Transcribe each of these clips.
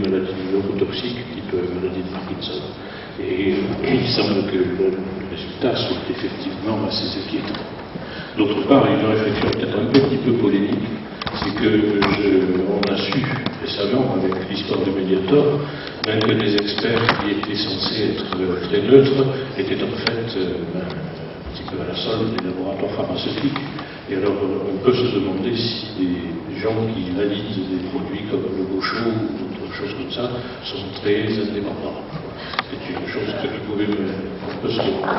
maladies neurotoxiques, type maladie de Parkinson. Et il semble que les résultats sont effectivement assez inquiétants. D'autre part, il y a une réflexion peut-être un petit peu polémique, c'est qu'on a su récemment, avec l'histoire du Mediator, même que des experts qui étaient censés être très neutres étaient en fait un petit peu à la solde des laboratoires pharmaceutiques. Et alors, on peut se demander si des gens qui valident des produits comme le Gaucho ou d'autres choses comme ça sont très indépendants. C'est une chose que on peut se demander.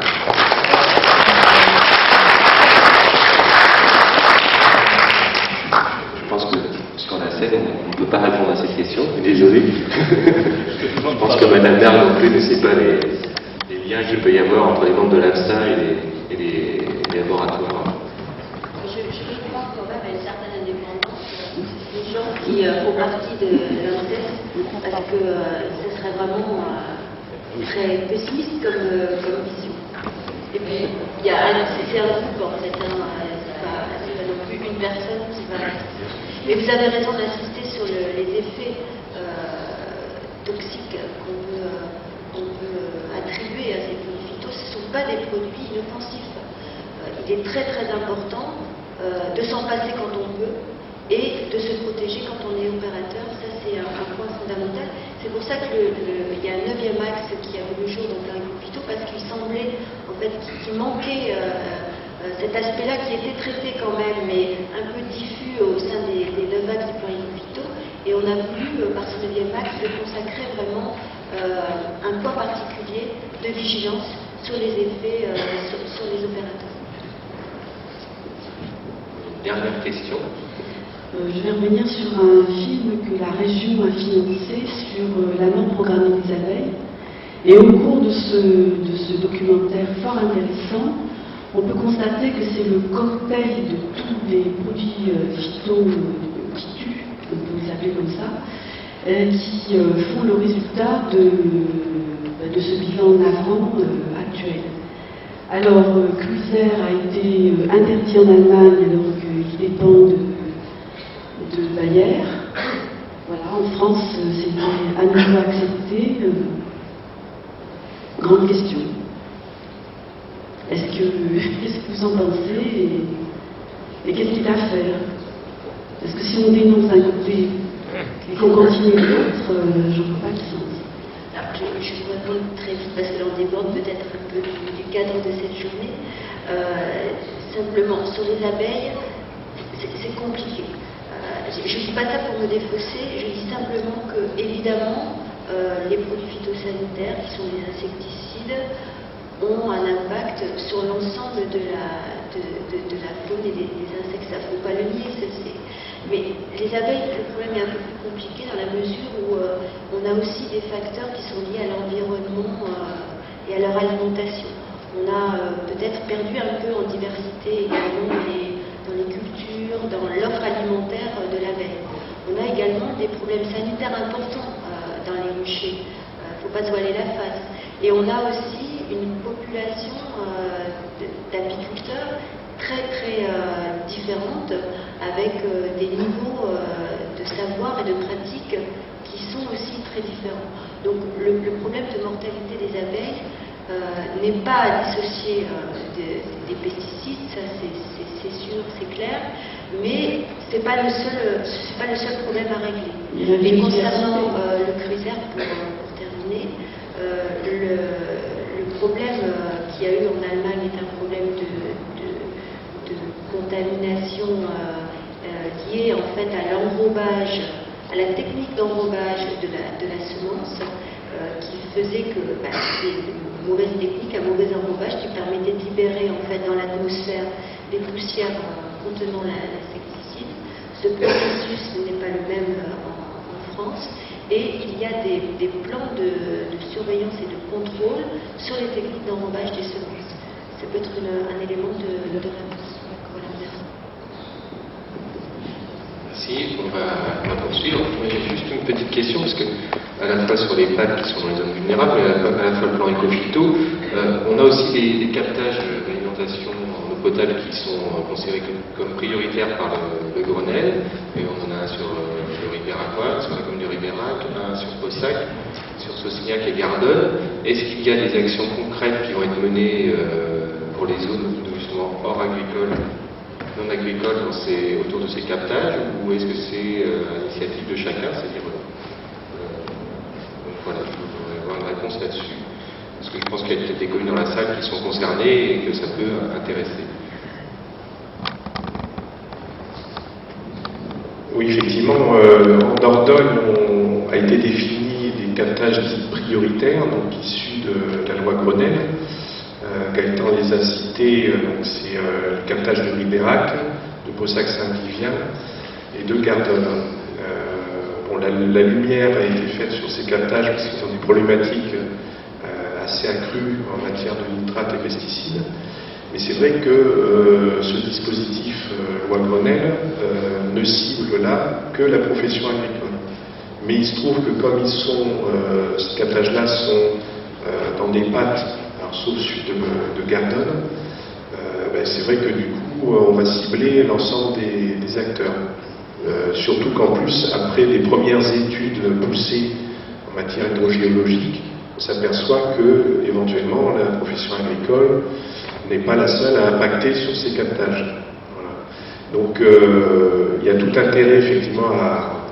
Je pense que, sur la scène, on ne peut pas répondre à cette question, désolé. Je pense que Madame Merle non plus ne sait pas les liens qu'il peut y avoir entre les membres de l'AFSA et les laboratoires. Je crois quand même à une certaine indépendance des gens qui font partie de l'ANSES, parce que ce serait vraiment très pessimiste comme vision. Et puis, c'est un groupe en fait, c'est pas non plus une personne qui va. Mais vous avez raison d'insister sur les effets toxiques qu'on peut attribuer à ces produits phytos. Ce ne sont pas des produits inoffensifs. Il est très très important de s'en passer quand on peut et de se protéger quand on est opérateur. Ça, c'est un point fondamental. C'est pour ça qu'il y a un 9e axe qui a vu le jour dans le plan phyto, parce qu'il semblait en fait qu'il manquait cet aspect-là qui était traité quand même, mais un peu diffus au sein des 9 axes du plan phyto. Et on a voulu, par ce 9e axe, de consacrer vraiment un point particulier de vigilance sur les effets sur les opérateurs. Dernière question. Je vais revenir sur un film que la région a financé sur la mort programmée des abeilles. Et au cours de ce documentaire fort intéressant, on peut constater que c'est le cocktail de tous les produits phyto qui tuent, on peut les appeler comme ça, qui font le résultat de ce bilan navrant actuel. Alors, Cruiser a été interdit en Allemagne alors qu'il dépend de Bayer. Voilà, en France, c'était à nouveau accepté. Grande question. Qu'est-ce que vous en pensez et qu'est-ce qu'il y a à faire? Parce que si on dénonce d'un côté et qu'on continue de l'autre, je ne vois pas le sens. Alors, je vous réponds très vite parce que l'on déborde peut-être un peu du cadre de cette journée. Simplement, sur les abeilles, c'est compliqué. Je ne dis pas ça pour me défausser, je dis simplement que, évidemment, les produits phytosanitaires, qui sont des insecticides, ont un impact sur l'ensemble de la faune et des insectes. Ça ne faut pas le nier, mais les abeilles, le problème est un peu plus compliqué dans la mesure où on a aussi des facteurs qui sont liés à l'environnement et à leur alimentation. On a peut-être perdu un peu en diversité également dans les cultures, dans l'offre alimentaire de l'abeille. On a également des problèmes sanitaires importants dans les ruchers. Il ne faut pas se voiler la face. Et on a aussi une population d'apiculteurs très très différente, avec des niveaux de savoir et de pratique qui sont aussi très différents. Donc le problème de mortalité des abeilles n'est pas à dissocier des pesticides, ça c'est sûr, c'est clair, mais c'est pas le seul problème à régler. Et concernant le Cruiser, pour terminer, le problème qu'il y a eu en Allemagne est un problème de contamination liée en fait à l'enrobage, à la technique d'enrobage de la semence, qui faisait que c'est une mauvaise technique, un mauvais enrobage qui permettait de libérer en fait dans l'atmosphère des poussières contenant l'insecticide. Ce processus n'est pas le même en France, et il y a des plans de surveillance et de contrôle sur les techniques d'enrobage des semences. Ça peut être un élément de réponse. Voilà, merci. Merci, on va poursuivre. Moi, j'ai juste une petite question, parce que à la fois sur les PAD qui sont dans les zones vulnérables, et à la fois le plan éco-phyto, on a aussi des captages d'alimentation en eau potable qui sont considérés comme prioritaires par le Grenelle, et on en a un sur le Ribéracois, sur la commune de Ribérac, un sur Possac, sur Saussignac et Gardonne. Est-ce qu'il y a des actions concrètes qui vont être menées pour les zones justement hors agricole, non agricoles autour de ces captages, ou est-ce que c'est l'initiative de chacun, c'est-à-dire donc voilà, je voudrais avoir une réponse là-dessus, parce que je pense qu'il y a peut-être des communes dans la salle qui sont concernées et que ça peut intéresser. Oui, effectivement, en Dordogne, a été défini des captages dits prioritaires, donc issus de la loi Grenelle. Gaëtan les a cités, donc c'est le captage de Ribérac, de Possac-Saint-Vivien et de Gardonne. Bon, la lumière a été faite sur ces captages parce qu'ils ont des problématiques assez accrues en matière de nitrates et pesticides. Mais c'est vrai que ce dispositif loi Grenelle ne cible là que la profession agricole. Mais il se trouve que comme ces captages-là sont dans des pattes, alors sauf celui de Gardonne, c'est vrai que du coup on va cibler l'ensemble des acteurs. Surtout qu'en plus, après des premières études poussées en matière hydrogéologique, on s'aperçoit que éventuellement la profession agricole n'est pas la seule à impacter sur ces captages. Voilà. Donc il y a tout intérêt effectivement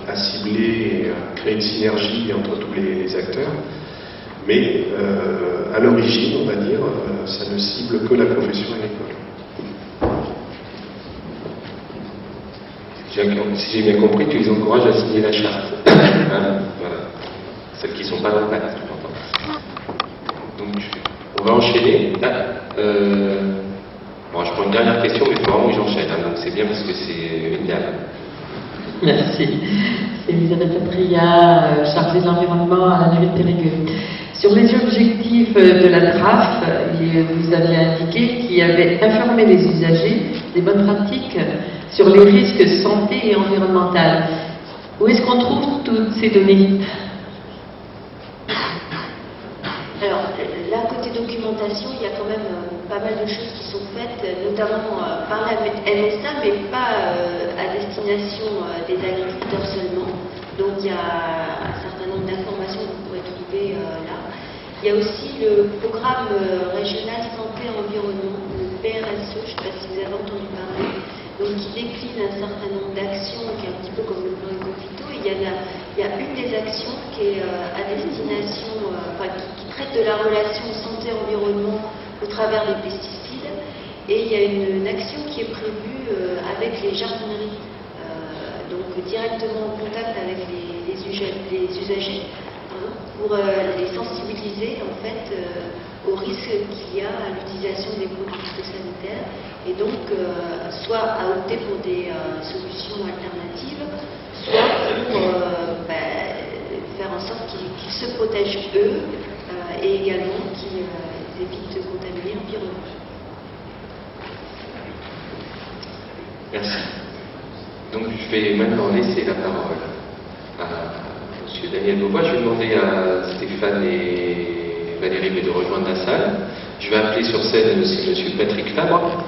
à cibler et à créer une synergie entre tous les acteurs, mais à l'origine, on va dire, ça ne cible que la profession agricole. Si j'ai bien compris, tu les encourages à signer la charte. Hein, voilà. Celles qui ne sont pas dans le pacte, tu m'entends. Donc, on va enchaîner. Bon, je prends une dernière question, mais il faut vraiment que j'enchaîne. Hein, donc, c'est bien parce que c'est une dame. Merci. C'est Elisabeth Patria, chargée de l'environnement à la mairie de Périgueux. Sur les objectifs de la TRAF, vous aviez indiqué qu'il y avait informé les usagers des bonnes pratiques sur les risques santé et environnemental. Où est-ce qu'on trouve toutes ces données? Alors, là, côté documentation, il y a quand même pas mal de choses qui sont faites, notamment par la MSA, mais pas à destination des agriculteurs seulement. Donc, il y a un certain nombre d'informations que vous pourrez trouver là. Il y a aussi le programme régional santé-environnement, le PRSE, je ne sais pas si vous avez entendu parler, donc qui décline un certain nombre d'actions, qui est un petit peu comme le plan Ecofito. Il y a une des actions qui est à destination, qui traite de la relation santé-environnement au travers des pesticides, et il y a une action qui est prévue avec les jardineries, donc directement en contact avec les usagers, pour les sensibiliser en fait aux risques qu'il y a à l'utilisation des produits phytosanitaires, et donc soit à opter pour des solutions alternatives, soit pour faire en sorte qu'ils se protègent eux et également qu'ils évitent de contaminer l'environnement. Merci. Donc je vais maintenant laisser la parole à M. Daniel Beauvois. Je vais demander à Stéphane et Valérie de rejoindre la salle. Je vais appeler sur scène aussi M. Patrick Fabre.